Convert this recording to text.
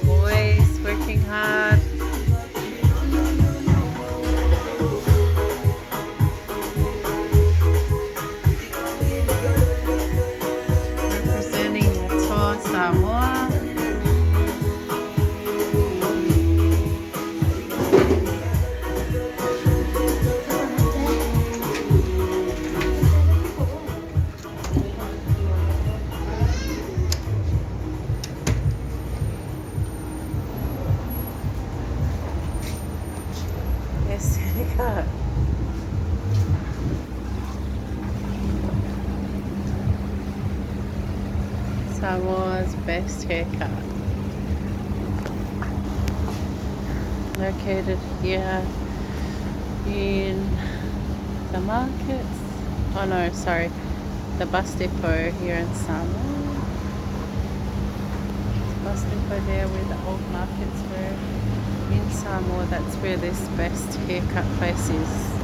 Always working hard. Representing Samoa. Yes, haircut. Samoa's best haircut. Located here in the markets. Oh no, sorry. The bus depot here in Samoa. Bus depot there where the old markets were. In Samoa, that's where this best haircut place is.